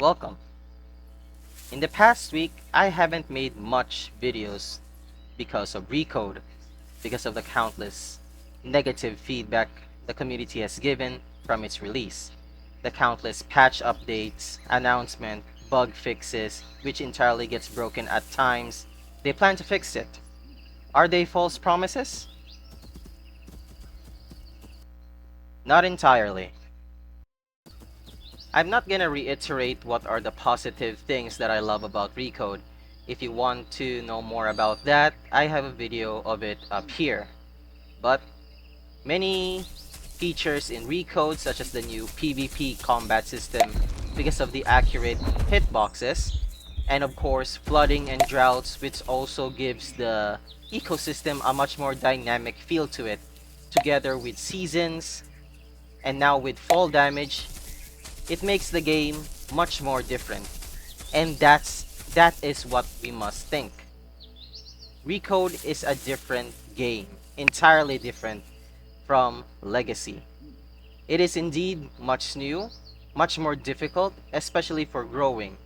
Welcome. In the past week, I haven't made much videos because of Recode, because of the countless negative feedback the community has given from its release, the countless patch updates, announcement, bug fixes, which entirely gets broken at times. They plan to fix it. Are they false promises? Not entirely. I'm not gonna reiterate what are the positive things that I love about Recode. If you want to know more about that, I have a video of it up here. But many features in Recode, such as the new PvP combat system because of the accurate hitboxes, and of course flooding and droughts, which also gives the ecosystem a much more dynamic feel to it, together with seasons, and now with fall damage, it makes the game much more different. And that is what we must think. Recode is a different game, entirely different from Legacy. It is indeed much new, much more difficult, especially for growing.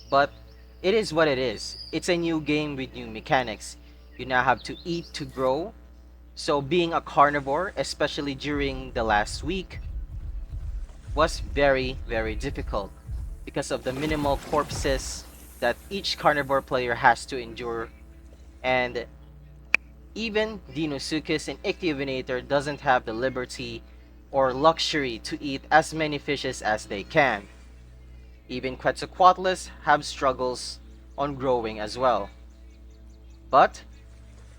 But it is what it is. It's a new game with new mechanics. You now have to eat to grow. So being a carnivore, especially during the last week, was very difficult because of the minimal corpses that each carnivore player has to endure, and even Deinosuchus and Ichthyovenator doesn't have the liberty or luxury to eat as many fishes as they can. Even Quetzalcoatlus have struggles on growing as well. But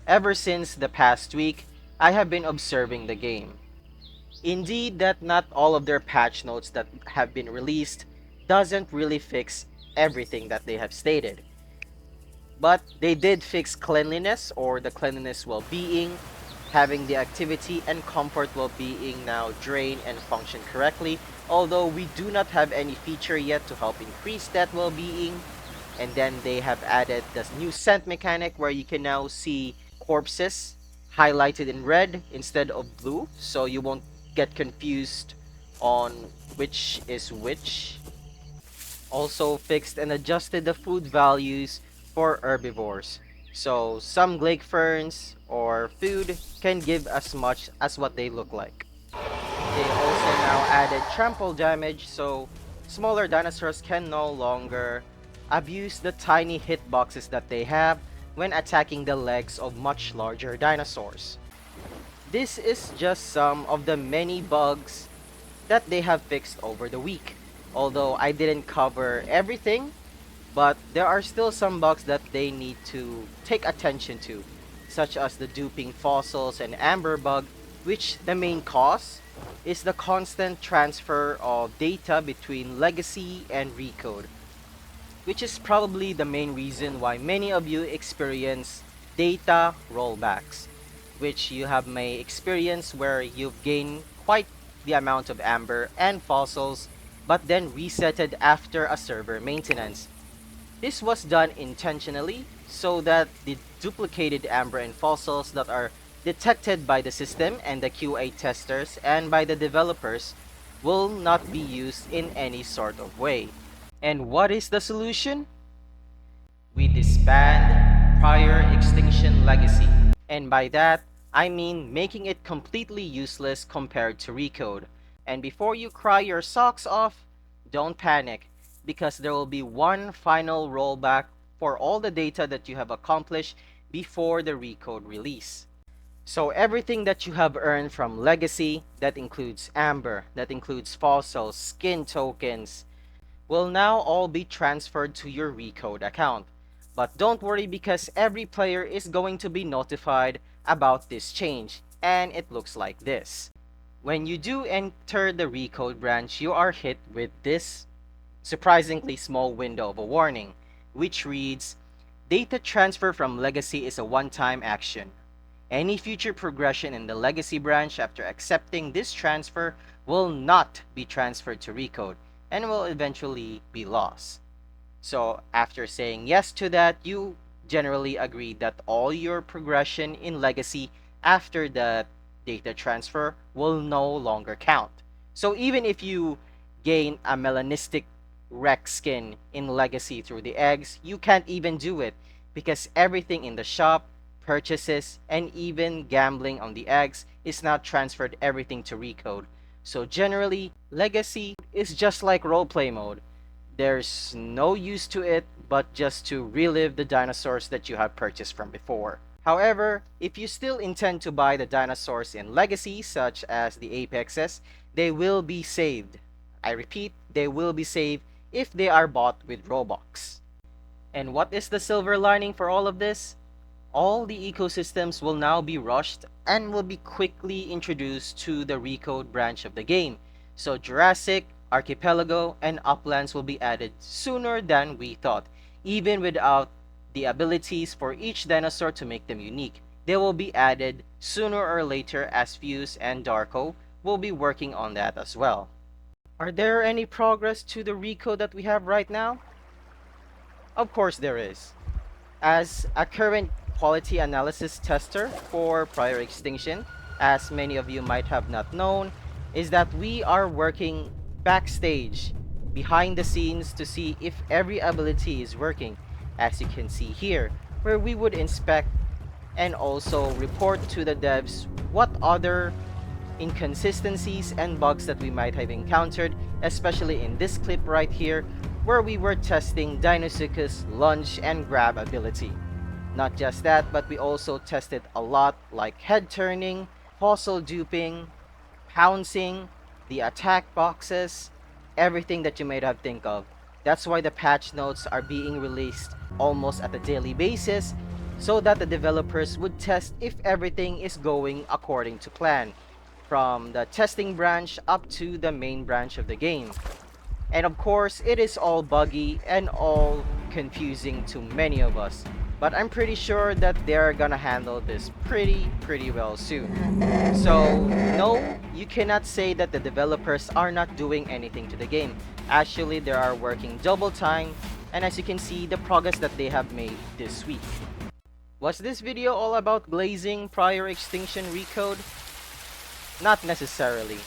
ever since the past week, I have been observing the game. Indeed, that not all of their patch notes that have been released doesn't really fix everything that they have stated. But they did fix cleanliness, or the cleanliness well-being, having the activity and comfort well-being now drain and function correctly, although we do not have any feature yet to help increase that well-being. And then they have added this new scent mechanic where you can now see corpses highlighted in red instead of blue, so you won't get confused on which is which. Also fixed and adjusted the food values for herbivores. So some glake ferns or food can give as much as what they look like. They also now added trample damage, so smaller dinosaurs can no longer abuse the tiny hitboxes that they have when attacking the legs of much larger dinosaurs. This is just some of the many bugs that they have fixed over the week. Although I didn't cover everything, but there are still some bugs that they need to take attention to, such as the duping fossils and amber bug, which the main cause is the constant transfer of data between Legacy and Recode, which is probably the main reason why many of you experience data rollbacks, which you have may experience where you've gained quite the amount of amber and fossils, but then resetted after a server maintenance. This was done intentionally so that the duplicated amber and fossils that are detected by the system and the QA testers and by the developers will not be used in any sort of way. And what is the solution? We disband prior Extinction legacy. And by that, I mean making it completely useless compared to Recode. And before you cry your socks off, don't panic, because there will be one final rollback for all the data that you have accomplished before the Recode release. So everything that you have earned from Legacy, that includes Amber, that includes fossils, skin tokens, will now all be transferred to your Recode account. But don't worry, because every player is going to be notified about this change, and it looks like this. When you do enter the Recode branch, you are hit with this surprisingly small window of a warning, which reads, "Data transfer from Legacy is a one-time action. Any future progression in the Legacy branch after accepting this transfer will not be transferred to Recode and will eventually be lost." So after saying yes to that, you generally agree that all your progression in Legacy after the data transfer will no longer count. So even if you gain a melanistic wreck skin in Legacy through the eggs, you can't even do it because everything in the shop, purchases, and even gambling on the eggs is now transferred everything to Recode. So generally, Legacy is just like roleplay mode. There's no use to it but just to relive the dinosaurs that you have purchased from before. However, if you still intend to buy the dinosaurs in Legacy, such as the Apexes, they will be saved. I repeat, they will be saved if they are bought with Robux. And what is the silver lining for all of this? All the ecosystems will now be rushed and will be quickly introduced to the Recode branch of the game. So Jurassic, Archipelago, and Uplands will be added sooner than we thought, even without the abilities for each dinosaur to make them unique. They will be added sooner or later as Fuse and Darko will be working on that as well. Are there any progress to the Recode that we have right now? Of course there is. As a current quality analysis tester for prior Extinction, as many of you might have not known, is that we are working backstage, behind the scenes to see if every ability is working, as you can see here, where we would inspect and also report to the devs what other inconsistencies and bugs that we might have encountered, especially in this clip right here, where we were testing Deinosuchus' lunge and grab ability. Not just that, but we also tested a lot like head turning, fossil duping, pouncing, the attack boxes, everything that you might have think of. That's why the patch notes are being released almost at a daily basis so that the developers would test if everything is going according to plan, from the testing branch up to the main branch of the game. And of course, it is all buggy and all confusing to many of us. But I'm pretty sure that they're gonna handle this pretty well soon. So, no, you cannot say that the developers are not doing anything to the game. Actually, they are working double time, and as you can see, the progress that they have made this week. Was this video all about glazing prior Extinction Recode? Not necessarily.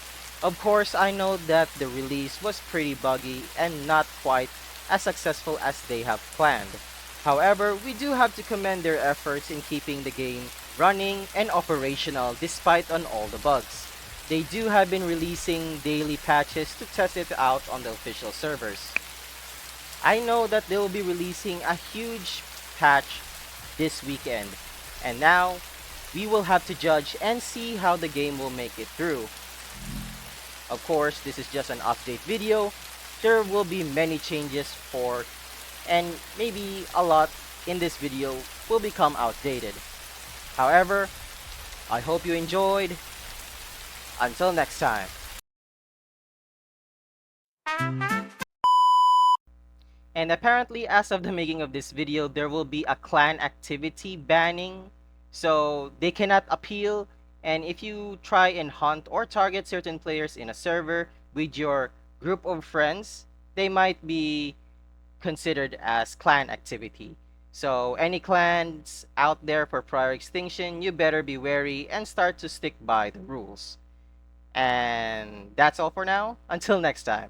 Of course, I know that the release was pretty buggy and not quite as successful as they have planned. However, we do have to commend their efforts in keeping the game running and operational despite on all the bugs. They do have been releasing daily patches to test it out on the official servers. I know that they will be releasing a huge patch this weekend, and now we will have to judge and see how the game will make it through. Of course, this is just an update video. There will be many changes for, and maybe a lot in this video will become outdated. However, I hope you enjoyed. Until next time. And apparently, as of the making of this video, there will be a clan activity banning, so they cannot appeal. And if you try and hunt or target certain players in a server with your group of friends, they might be considered as clan activity. So any clans out there for prior Extinction, you better be wary and start to stick by the rules. And that's all for now. Until next time.